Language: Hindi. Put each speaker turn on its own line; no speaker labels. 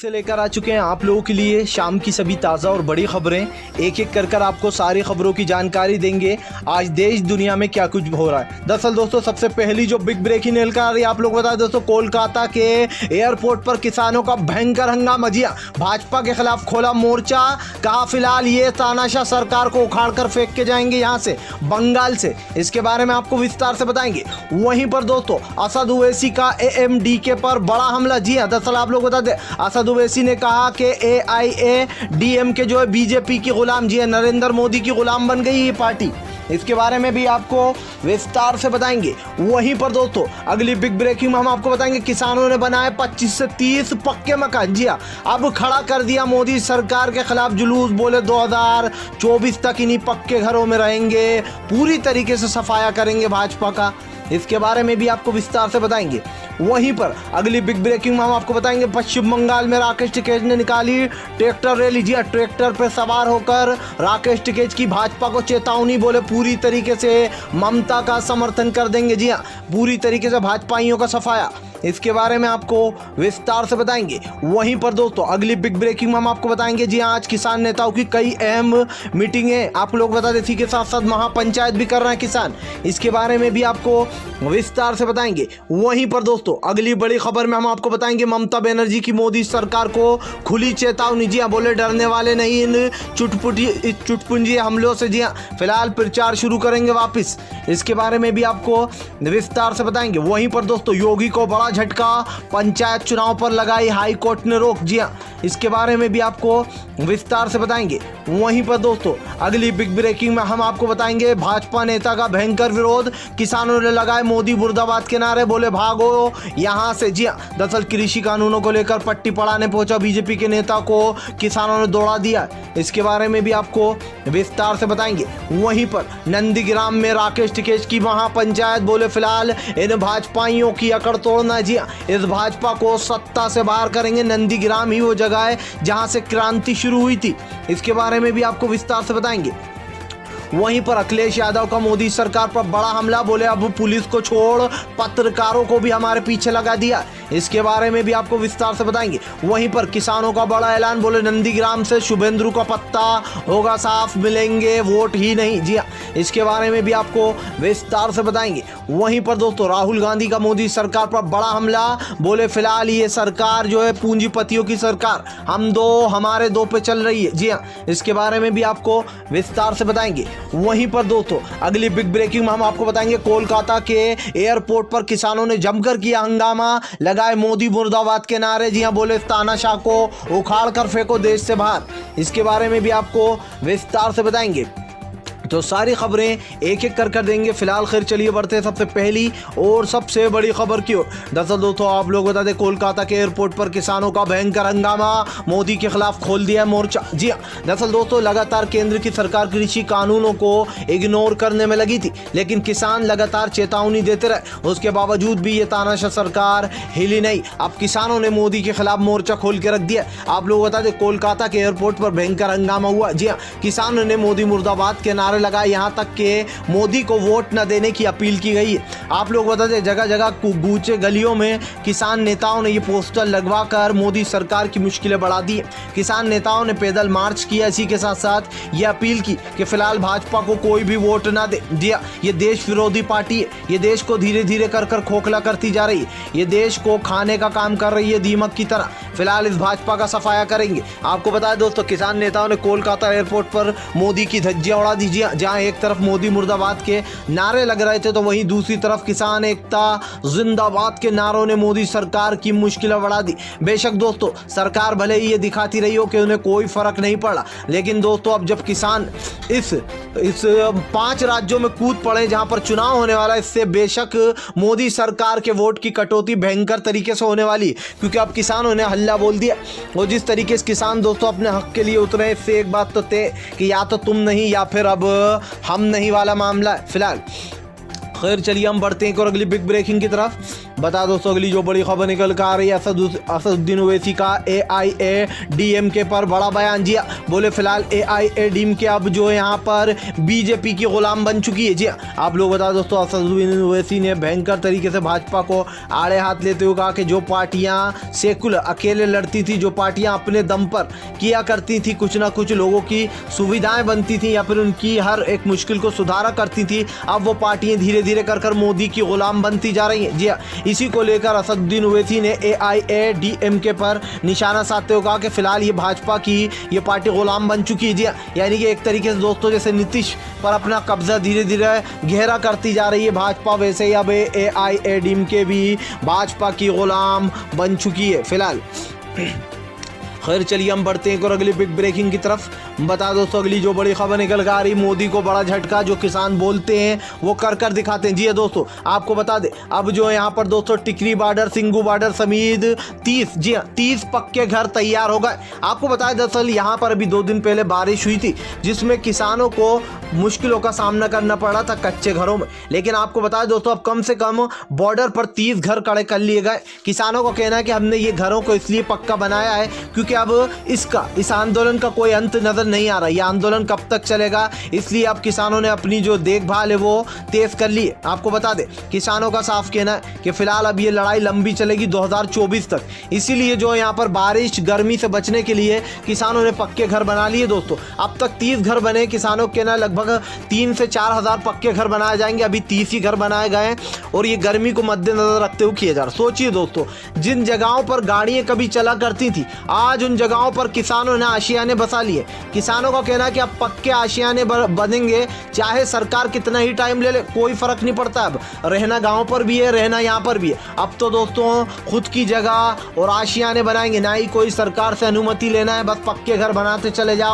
से लेकर आ चुके हैं आप लोगों के लिए शाम की सभी ताज़ा और बड़ी खबरें। एक एक कर आपको सारी खबरों की जानकारी देंगे आज देश दुनिया में क्या कुछ हो रहा है। दरअसल दोस्तों सबसे पहली जो बिग ब्रेकिंग न्यूज़ आ रही है आप लोग बता दें दोस्तों, कोलकाता के एयरपोर्ट पर किसानों का भयंकर हंगामा। जी भाजपा के खिलाफ खोला मोर्चा, कहा फिलहाल ये तानाशाह सरकार को उखाड़ कर फेंक के जाएंगे यहाँ से बंगाल से। इसके बारे में आपको विस्तार से बताएंगे। वहीं पर दोस्तों असद ओवैसी का एएमडीके पर बड़ा हमला। जी हाँ, दरअसल आप लोग बता दें असद ओवैसी ने कहा कि एआईएडीएमके जो है बीजेपी की गुलाम, जी नरेंद्र मोदी की गुलाम बन गई ये पार्टी। इसके बारे में भी आपको विस्तार से बताएंगे। वहीं पर दोस्तों अगली बिग ब्रेकिंग में हम आपको बताएंगे किसानों ने बनाए 25 से 30 पक्के मकान। जी हाँ, अब खड़ा कर दिया मोदी सरकार के खिलाफ जुलूस, बोले 2024 तक इन्हीं पक्के घरों में रहेंगे, पूरी तरीके से सफाया करेंगे भाजपा का। इसके बारे में भी आपको विस्तार से बताएंगे। वहीं पर अगली बिग ब्रेकिंग में हम आपको बताएंगे पश्चिम बंगाल में राकेश टिकैत ने निकाली ट्रैक्टर रैली। जी ट्रैक्टर पर सवार होकर राकेश टिकैत की भाजपा को चेतावनी, बोले पूरी तरीके से ममता का समर्थन कर देंगे। जी हाँ, पूरी तरीके से भाजपाइयों का सफाया। इसके बारे में आपको विस्तार से बताएंगे। वहीं पर दोस्तों अगली बिग ब्रेकिंग में हम आपको बताएंगे जी आज किसान नेताओं की कई अहम मीटिंगें आप लोग बता दें, इसी के साथ साथ महापंचायत भी कर रहे हैं किसान। इसके बारे में भी आपको विस्तार से बताएंगे। वहीं पर दोस्तों अगली बड़ी खबर में हम आपको बताएंगे ममता बनर्जी की मोदी सरकार को खुली चेतावनी। जी हाँ, बोले डरने वाले नहीं इन चुटपुंजी हमलों से। जी हाँ, फिलहाल प्रचार शुरू करेंगे वापिस। इसके बारे में भी आपको विस्तार से बताएंगे। वहीं पर दोस्तों योगी को बड़ा झटका, पंचायत चुनाव पर लगाई हाई कोर्ट ने रोक। जी हाँ, इसके बारे में भी आपको विस्तार से बताएंगे। वहीं पर दोस्तों अगली बिग ब्रेकिंग में हम आपको बताएंगे भाजपा नेता का भयंकर विरोध, किसानों ने लगाए मोदी मुर्दाबाद के नारे, बोले भागो यहां से। जी हाँ, दरअसल कृषि कानूनों को लेकर पट्टी पढ़ाने पहुंचा बीजेपी के नेता को किसानों ने दौड़ा दिया। इसके बारे में भी आपको विस्तार से बताएंगे। वहीं पर नंदीग्राम में राकेश टिकैत की महापंचायत, बोले फिलहाल इन भाजपाइयों की अकड़ तोड़ना। जी हाँ, इस भाजपा को सत्ता से बाहर करेंगे। नंदीग्राम ही वो जगह है जहां से क्रांति शुरू हुई थी। इसके बारे में भी आपको विस्तार से बताएंगे। वहीं पर अखिलेश यादव का मोदी सरकार पर बड़ा हमला, बोले अब पुलिस को छोड़ पत्रकारों को भी हमारे पीछे लगा दिया। इसके बारे में भी आपको विस्तार से बताएंगे। वहीं पर किसानों का बड़ा ऐलान, बोले नंदीग्राम से शुभेंदु का पत्ता होगा साफ, मिलेंगे वोट ही नहीं। जी हाँ, इसके बारे में भी आपको विस्तार से बताएंगे। वहीं पर दोस्तों राहुल गांधी का मोदी सरकार पर बड़ा हमला, बोले फिलहाल ये सरकार जो है पूंजीपतियों की सरकार, हम दो हमारे दो पे चल रही है। जी हाँ, इसके बारे में भी आपको विस्तार से बताएंगे। वहीं पर दोस्तों अगली बिग ब्रेकिंग में हम आपको बताएंगे कोलकाता के एयरपोर्ट पर किसानों ने जमकर किया हंगामा, लगाए मोदी मुर्दाबाद के नारे। जी हां, बोले तानाशाह को उखाड़ कर फेंको देश से बाहर। इसके बारे में भी आपको विस्तार से बताएंगे। तो सारी खबरें एक एक कर देंगे। फिलहाल खैर चलिए बढ़ते हैं सबसे पहली और सबसे बड़ी खबर की ओर। दरअसल दोस्तों आप लोग बता दें कोलकाता के एयरपोर्ट पर किसानों का भयंकर हंगामा, मोदी के खिलाफ खोल दिया मोर्चा। जी हाँ, दरअसल दोस्तों लगातार केंद्र की सरकार कृषि कानूनों को इग्नोर करने में लगी थी, लेकिन किसान लगातार चेतावनी देते रहे। उसके बावजूद भी ये तानाशाह सरकार हिली नहीं। अब किसानों ने मोदी के खिलाफ मोर्चा खोल के रख दिया। आप लोग बता दें कोलकाता के एयरपोर्ट पर भयंकर हंगामा हुआ। जी हाँ, किसानों ने मोदी मुर्दाबाद के नारे लगा, यहां तक कि मोदी को वोट न देने की अपील की गई है। आप लोग बता दें जगह जगह गूचे गलियों में किसान नेताओं ने ये पोस्टर लगवाकर मोदी सरकार की मुश्किलें बढ़ा दी। किसान नेताओं ने पैदल मार्च किया, इसी के साथ साथ ये अपील की कि फिलहाल भाजपा को कोई भी वोट ना दे। दिया ये देश विरोधी पार्टी है, ये देश को धीरे धीरे कर खोखला करती जा रही है, ये देश को खाने का काम कर रही है दीमक की तरह। फिलहाल इस भाजपा का सफाया करेंगे। आपको बताएं दोस्तों किसान नेताओं ने कोलकाता एयरपोर्ट पर मोदी की धज्जियां उड़ा दी। जहां एक तरफ मोदी मुर्दाबाद के नारे लग रहे थे तो वहीं दूसरी तरफ किसान एकता जिंदाबाद के नारों ने मोदी सरकार की मुश्किलें बढ़ा दी। बेशक दोस्तों सरकार भले ही ये दिखाती रही हो कि उन्हें कोई फर्क नहीं पड़ा, लेकिन दोस्तों अब जब किसान इस 5 राज्यों में कूद पड़े जहां पर चुनाव होने वाला है, इससे बेशक मोदी सरकार के वोट की कटौती भयंकर तरीके से होने वाली, क्योंकि अब किसानों ने हल्ला बोल दिया। और जिस तरीके से किसान दोस्तों अपने हक के लिए उतरे, इससे एक बात तो तय कि या तो तुम नहीं या फिर अब हम नहीं वाला मामला है। फिलहाल खैर चलिए हम बढ़ते हैं और अगली बिग ब्रेकिंग की तरफ। बता दोस्तों अगली जो बड़ी खबर निकल कर आ रही है, असदुद्दीन ओवैसी का AIADMK पर बड़ा बयान। जी बोले फिलहाल AIADMK अब जो है यहाँ पर बीजेपी की गुलाम बन चुकी है। जी आप लोग बता दोस्तों असदुद्दीन ओवैसी ने भयंकर तरीके से भाजपा को आड़े हाथ लेते हुए कहा कि जो पार्टियां सेकुलर अकेले लड़ती थी, जो पार्टियां अपने दम पर किया करती थी, कुछ ना कुछ लोगों की सुविधाएं बनती थी या फिर उनकी हर एक मुश्किल को सुधारा करती थी, अब वो पार्टियां धीरे धीरे कर मोदी की गुलाम बनती जा रही हैं। जी इसी को लेकर असदुद्दीन ओवैसी ने AIADMK पर निशाना साधते हुए कहा कि फिलहाल ये भाजपा की ये पार्टी गुलाम बन चुकी है। जी यानी कि एक तरीके से दोस्तों जैसे नीतीश पर अपना कब्जा धीरे धीरे गहरा करती जा रही है भाजपा, वैसे ही अब AIADMK भी भाजपा की गुलाम बन चुकी है फिलहाल। खैर चलिए हम बढ़ते हैं और अगली बिग ब्रेकिंग की तरफ। बता दोस्तों अगली जो बड़ी खबर निकल कर आ रही, मोदी को बड़ा झटका, जो किसान बोलते हैं वो कर दिखाते हैं। जी दोस्तों आपको बता दें अब जो यहाँ पर दोस्तों टिकरी बॉर्डर, सिंगू बॉर्डर समेत 30 पक्के घर तैयार हो गए। आपको बताया दरअसल यहाँ पर अभी 2 दिन पहले बारिश हुई थी जिसमें किसानों को मुश्किलों का सामना करना पड़ा था कच्चे घरों में, लेकिन आपको बताया दोस्तों अब कम से कम बॉर्डर पर 30 घर खड़े कर लिए गए। किसानों को कहना है कि हमने ये घरों को इसलिए पक्का बनाया है क्योंकि अब इस आंदोलन का कोई अंत नजर नहीं आ रहा। ये आंदोलन कब तक चलेगा, इसलिए अब किसानों ने अपनी जो देखभाल है वो तेज कर ली है। आपको बता दें किसानों का साफ कहना है कि फिलहाल अब ये लड़ाई लंबी चलेगी 2024 तक, इसीलिए जो यहाँ पर बारिश गर्मी से बचने के लिए किसानों ने पक्के घर बना लिए। दोस्तों अब तक 30 घर बने, किसानों के कहना लगभग 3 से 4 हज़ार पक्के घर बनाए जाएंगे, अभी 30 ही घर बनाए गए हैं और ये गर्मी को मद्देनजर रखते हुए किए जा रहे। सोचिए दोस्तों जिन जगहों पर गाड़ियां कभी चला करती थी आज उन जगहों पर किसानों ने आशियाने बसा लिए। किसानों का कहना है कि अब पक्के आशियाने बनेंगे, चाहे सरकार कितना ही टाइम ले ले कोई फर्क नहीं पड़ता। अब रहना गांव पर भी है, रहना यहाँ पर भी है। अब तो दोस्तों खुद की जगह और आशियाने बनाएंगे, ना ही कोई सरकार से अनुमति लेना है, बस पक्के घर बनाते चले जाओ।